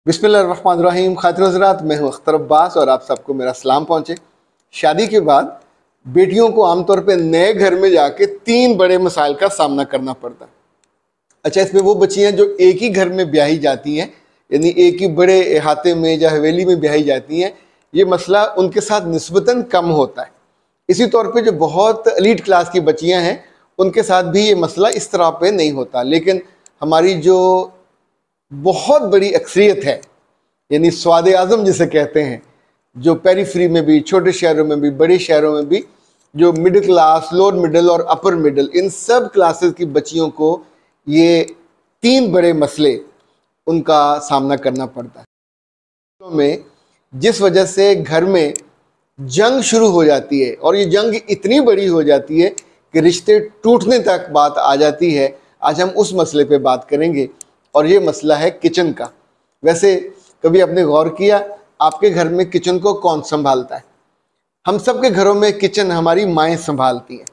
बिस्मिल्लाहिर्रहमानिर्रहीम। खातिन हज़रात, मैं हूँ अख्तर अब्बास और आप सबको मेरा सलाम पहुँचे। शादी के बाद बेटियों को आमतौर पर नए घर में जाके 3 बड़े मसाइल का सामना करना पड़ता है। अच्छा, इसमें वो बच्चियाँ जो एक ही घर में ब्याही जाती हैं, यानी एक ही बड़े अहाते में या हवेली में ब्याही जाती हैं, ये मसला उनके साथ निस्बतन कम होता है। इसी तौर पे जो बहुत एलीट क्लास की बच्चियाँ हैं, उनके साथ भी ये मसला इस तरह पे नहीं होता। लेकिन हमारी जो बहुत बड़ी अक्सरियत है, यानी स्वादे आज़म जिसे कहते हैं, जो पेरीफ्री में भी, छोटे शहरों में भी, बड़े शहरों में भी, जो मिडिल क्लास, लोअर मिडिल और अपर मिडिल, इन सब क्लासेस की बच्चियों को ये 3 बड़े मसले उनका सामना करना पड़ता है। तो में जिस वजह से घर में जंग शुरू हो जाती है और ये जंग इतनी बड़ी हो जाती है कि रिश्ते टूटने तक बात आ जाती है। आज हम उस मसले पे बात करेंगे और ये मसला है किचन का। वैसे कभी आपने गौर किया आपके घर में किचन को कौन संभालता है? हम सब के घरों में किचन हमारी माएँ संभालती हैं,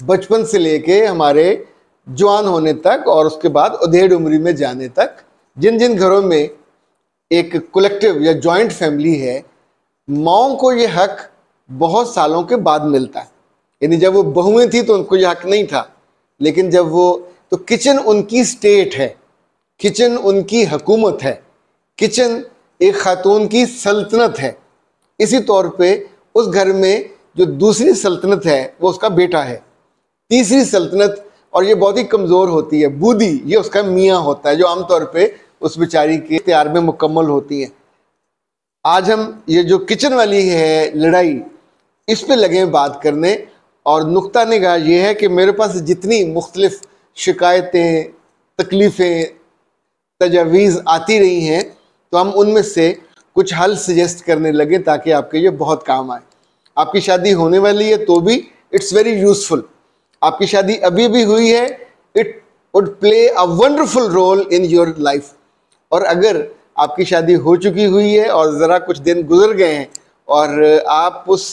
बचपन से लेके हमारे जवान होने तक और उसके बाद अधेड़ उम्र में जाने तक। जिन जिन घरों में एक कलेक्टिव या जॉइंट फैमिली है, माओं को ये हक बहुत सालों के बाद मिलता है। यानी जब वो बहुएं थी तो उनको ये हक नहीं था, लेकिन जब वो, तो किचन उनकी स्टेट है, किचन उनकी हुकूमत है, किचन एक खातून की सल्तनत है। इसी तौर पे उस घर में जो दूसरी सल्तनत है वो उसका बेटा है, तीसरी सल्तनत, और ये बहुत ही कमज़ोर होती है, बूदी, ये उसका मियाँ होता है, जो आमतौर पे उस बेचारी के इख्तियार में मुकम्मल होती हैं। आज हम ये जो किचन वाली है लड़ाई, इस पे लगे बात करने। और नुक्ता निगाह ये है कि मेरे पास जितनी मुख्तलिफ शिकायतें, तकलीफ़ें, तजावीज़ आती रही हैं, तो हम उनमें से कुछ हल सजेस्ट करने लगे ताकि आपके ये बहुत काम आए। आपकी शादी होने वाली है तो भी इट्स वेरी यूज़फुल। आपकी शादी अभी भी हुई है, it would play a wonderful role in your life. और अगर आपकी शादी हो चुकी हुई है और ज़रा कुछ दिन गुजर गए हैं और आप उस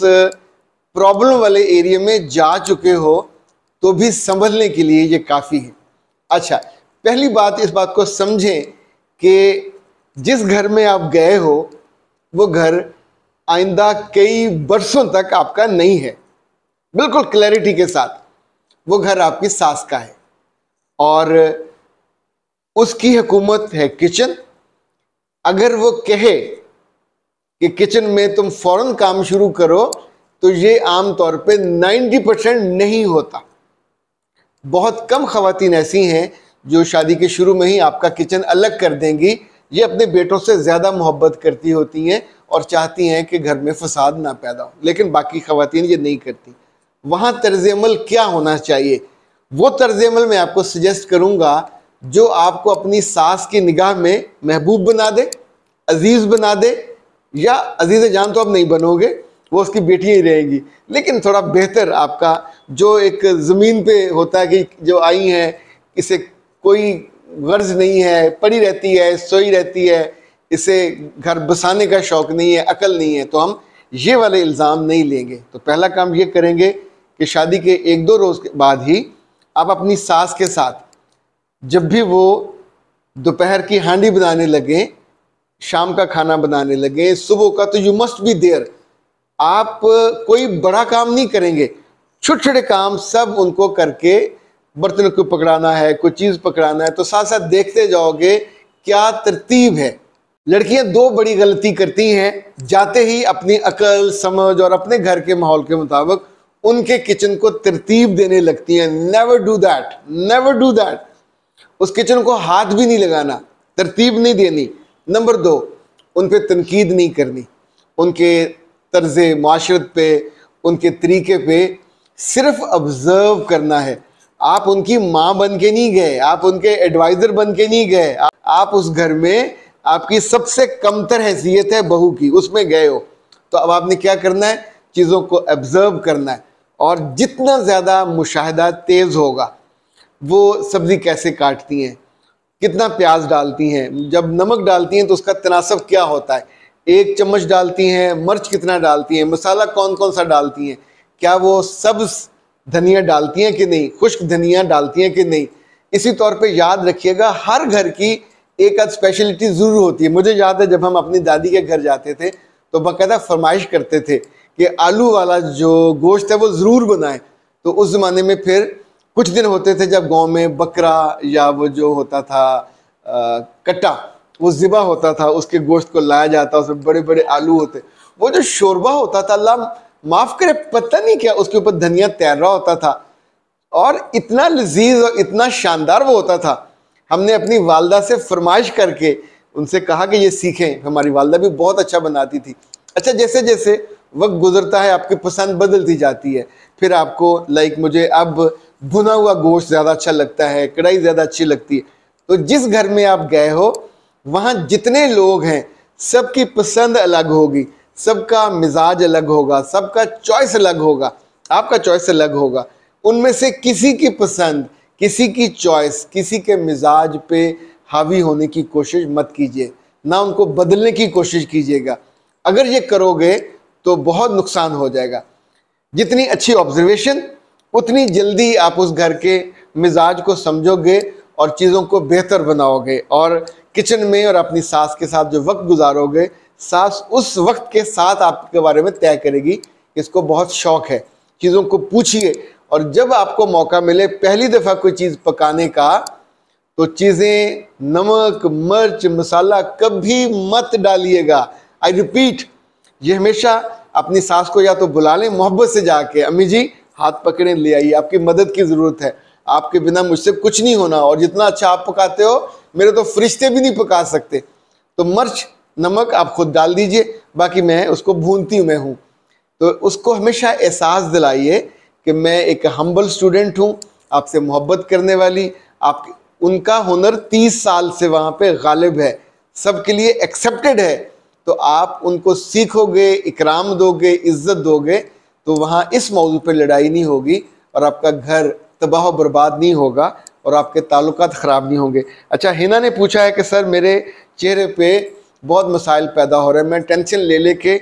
प्रॉब्लम वाले एरिया में जा चुके हो, तो भी संभलने के लिए ये काफ़ी है। अच्छा, पहली बात, इस बात को समझें कि जिस घर में आप गए हो वो घर आइंदा कई बरसों तक आपका नहीं है। बिल्कुल क्लैरिटी के साथ, वो घर आपकी सास का है और उसकी हुकूमत है किचन। अगर वो कहे कि किचन में तुम फौरन काम शुरू करो, तो ये आम तौर पे 90% नहीं होता। बहुत कम ख़वातीन ऐसी हैं जो शादी के शुरू में ही आपका किचन अलग कर देंगी। ये अपने बेटों से ज़्यादा मोहब्बत करती होती हैं और चाहती हैं कि घर में फसाद ना पैदा हो, लेकिन बाकी ख़वातीन ये नहीं करती। वहाँ तर्ज़ अमल क्या होना चाहिए? वो तर्ज़ अमल मैं आपको सजेस्ट करूँगा जो आपको अपनी सास की निगाह में महबूब बना दे, अजीज़ बना दे। या अजीज़ जान तो आप नहीं बनोगे, वो उसकी बेटियाँ ही रहेंगी, लेकिन थोड़ा बेहतर आपका जो एक ज़मीन पे होता है कि जो आई हैं, इसे कोई गर्ज नहीं है, पड़ी रहती है, सोई रहती है, इसे घर बसाने का शौक़ नहीं है, अकल नहीं है, तो हम ये वाले इल्ज़ाम नहीं लेंगे। तो पहला काम ये करेंगे कि शादी के 1-2 रोज़ के बाद ही आप अपनी सास के साथ जब भी वो दोपहर की हांडी बनाने लगे, शाम का खाना बनाने लगे, सुबह का, तो यू मस्ट बी देयर। आप कोई बड़ा काम नहीं करेंगे, छोटे छोटे काम सब उनको करके, बर्तन को पकड़ाना है, कोई चीज़ पकड़ाना है, तो साथ साथ देखते जाओगे क्या तरतीब है। लड़कियां 2 बड़ी गलती करती हैं, जाते ही अपनी अकल, समझ और अपने घर के माहौल के मुताबिक उनके किचन को तरतीब देने लगती हैं। Never do that, never do that. उस किचन को हाथ भी नहीं लगाना, तरतीब नहीं देनी। नंबर 2, उन पे तनकीद नहीं करनी, उनके तर्ज़े माशरत पे, उनके तरीके पे सिर्फ ऑब्ज़र्व करना है। आप उनकी माँ बन के नहीं गए, आप उनके एडवाइज़र बन के नहीं गए, आप उस घर में आपकी सबसे कमतर हैसियत है बहू की, उसमें गए हो। तो अब आपने क्या करना है? चीज़ों को ऑब्ज़र्व करना है। और जितना ज़्यादा मुशाहिदा तेज़ होगा, वो सब्ज़ी कैसे काटती हैं, कितना प्याज डालती हैं, जब नमक डालती हैं तो उसका तनासब क्या होता है, 1 चम्मच डालती हैं, मिर्च कितना डालती हैं, मसाला कौन कौन सा डालती हैं, क्या वो सब्ज़ धनिया डालती हैं कि नहीं, खुश्क धनिया डालती हैं कि नहीं। इसी तौर पे याद रखिएगा, हर घर की एक आध स्पेशलिटी ज़रूर होती है। मुझे याद है जब हम अपनी दादी के घर जाते थे तो बाकायदा फरमाइश करते थे कि आलू वाला जो गोश्त है वो ज़रूर बनाएं। तो उस ज़माने में फिर कुछ दिन होते थे जब गांव में बकरा या वो जो होता था कट्टा वो ज़िबा होता था, उसके गोश्त को लाया जाता, उसमें बड़े बड़े आलू होते, वो जो शोरबा होता था, अल्लाह माफ़ करे पता नहीं क्या उसके ऊपर धनिया तैर रहा होता था और इतना लजीज और इतना शानदार वो होता था। हमने अपनी वालदा से फरमाइश करके उनसे कहा कि ये सीखें। हमारी वालदा भी बहुत अच्छा बनाती थी। अच्छा, जैसे जैसे वक्त गुजरता है आपकी पसंद बदलती जाती है। फिर आपको मुझे अब भुना हुआ गोश्त ज़्यादा अच्छा लगता है, कढ़ाई ज़्यादा अच्छी लगती है। तो जिस घर में आप गए हो वहाँ जितने लोग हैं सबकी पसंद अलग होगी, सबका मिजाज अलग होगा, सबका चॉइस अलग होगा, आपका चॉइस अलग होगा। उनमें से किसी की पसंद, किसी की चॉइस, किसी के मिजाज पे हावी होने की कोशिश मत कीजिए, ना उनको बदलने की कोशिश कीजिएगा। अगर ये करोगे तो बहुत नुकसान हो जाएगा। जितनी अच्छी ऑब्जर्वेशन उतनी जल्दी आप उस घर के मिजाज को समझोगे और चीज़ों को बेहतर बनाओगे। और किचन में और अपनी सास के साथ जो वक्त गुजारोगे, सास उस वक्त के साथ आपके बारे में तय करेगी। इसको बहुत शौक है, चीज़ों को पूछिए। और जब आपको मौका मिले पहली दफ़ा कोई चीज़ पकाने का, तो चीज़ें नमक, मिर्च, मसाला कभी मत डालिएगा। आई रिपीट, ये हमेशा अपनी सास को या तो बुला लें मोहब्बत से जाके, अम्मी जी हाथ पकड़े ले आइए, आपकी मदद की ज़रूरत है, आपके बिना मुझसे कुछ नहीं होना, और जितना अच्छा आप पकाते हो मेरे तो फरिश्ते भी नहीं पका सकते। तो मिर्च नमक आप खुद डाल दीजिए, बाकी मैं उसको भूनती हूँ। तो उसको हमेशा एहसास दिलाइए कि मैं एक हम्बल स्टूडेंट हूँ, आपसे मोहब्बत करने वाली। आप उनका हुनर 30 साल से वहाँ पे गालिब है, सबके लिए एक्सेप्टेड है। तो आप उनको सीखोगे, इकराम दोगे, इज्जत दोगे, तो वहाँ इस मौजू पे लड़ाई नहीं होगी और आपका घर तबाह व बर्बाद नहीं होगा और आपके ताल्लुकात ख़राब नहीं होंगे। अच्छा, हिना ने पूछा है कि सर मेरे चेहरे पे बहुत मसाइल पैदा हो रहे हैं, मैं टेंशन ले लेके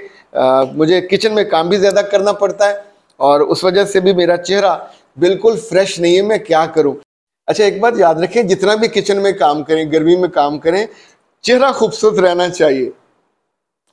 मुझे किचन में काम भी ज़्यादा करना पड़ता है और उस वजह से भी मेरा चेहरा बिल्कुल फ्रेश नहीं है, मैं क्या करूं? अच्छा, एक बात याद रखें, जितना भी किचन में काम करें, गर्मी में काम करें, चेहरा खूबसूरत रहना चाहिए।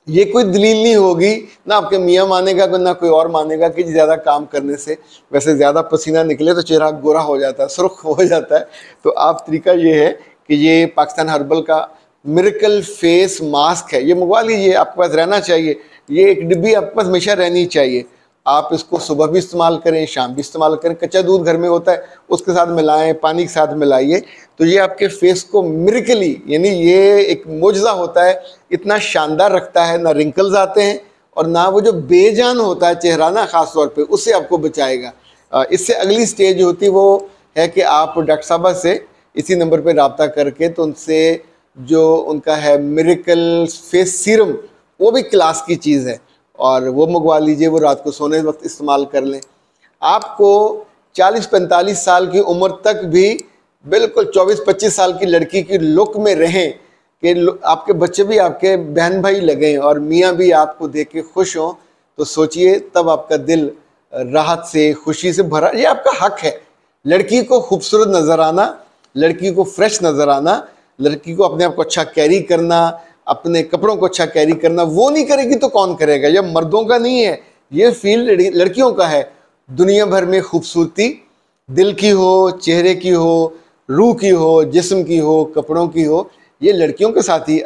ये कोई दलील नहीं होगी, ना आपके मियाँ मानेगा ना कोई और मानेगा कि ज़्यादा काम करने से, वैसे ज़्यादा पसीना निकले तो चेहरा गोरा हो जाता है, सुर्ख हो जाता है। तो आप तरीका ये है कि ये पाकिस्तान हर्बल का मिरेकल फेस मास्क है, ये मंगवा लीजिए, आपके पास रहना चाहिए। ये एक डिब्बी आपके पास हमेशा रहनी चाहिए। आप इसको सुबह भी इस्तेमाल करें, शाम भी इस्तेमाल करें। कच्चा दूध घर में होता है उसके साथ मिलाएं, पानी के साथ मिलाइए, तो ये आपके फेस को मिरेकली, यानी ये एक मोजज़ा होता है, इतना शानदार रखता है, ना रिंकल्स आते हैं और ना वो जो बेजान होता है चेहरा ना, ख़ास तौर पे उससे आपको बचाएगा। इससे अगली स्टेज होती है वो है कि आप डॉक्टर साहबा से इसी नंबर पर रब्ता करके, तो उनसे जो उनका है मिरेकल फेस सीरम, वो भी क्लास की चीज़ है और वो मंगवा लीजिए, वो रात को सोने वक्त इस्तेमाल कर लें। आपको 40-45 साल की उम्र तक भी बिल्कुल 24-25 साल की लड़की की लुक में रहें कि आपके बच्चे भी आपके बहन भाई लगें और मियाँ भी आपको देख के खुश हों, तो सोचिए तब आपका दिल राहत से, खुशी से भरा। ये आपका हक है, लड़की को खूबसूरत नज़र आना, लड़की को फ्रेश नज़र आना, लड़की को अपने आप को अच्छा कैरी करना, अपने कपड़ों को अच्छा कैरी करना। वो नहीं करेगी तो कौन करेगा? ये मर्दों का नहीं है, ये फील्ड लड़कियों का है। दुनिया भर में खूबसूरती दिल की हो, चेहरे की हो, रूह की हो, जिस्म की हो, कपड़ों की हो, ये लड़कियों के साथ ही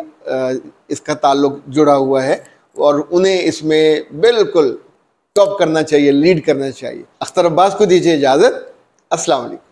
इसका ताल्लुक जुड़ा हुआ है और उन्हें इसमें बिल्कुल टॉप करना चाहिए, लीड करना चाहिए। अख्तर अब्बास को दीजिए इजाज़त। अस्सलाम वालेकुम।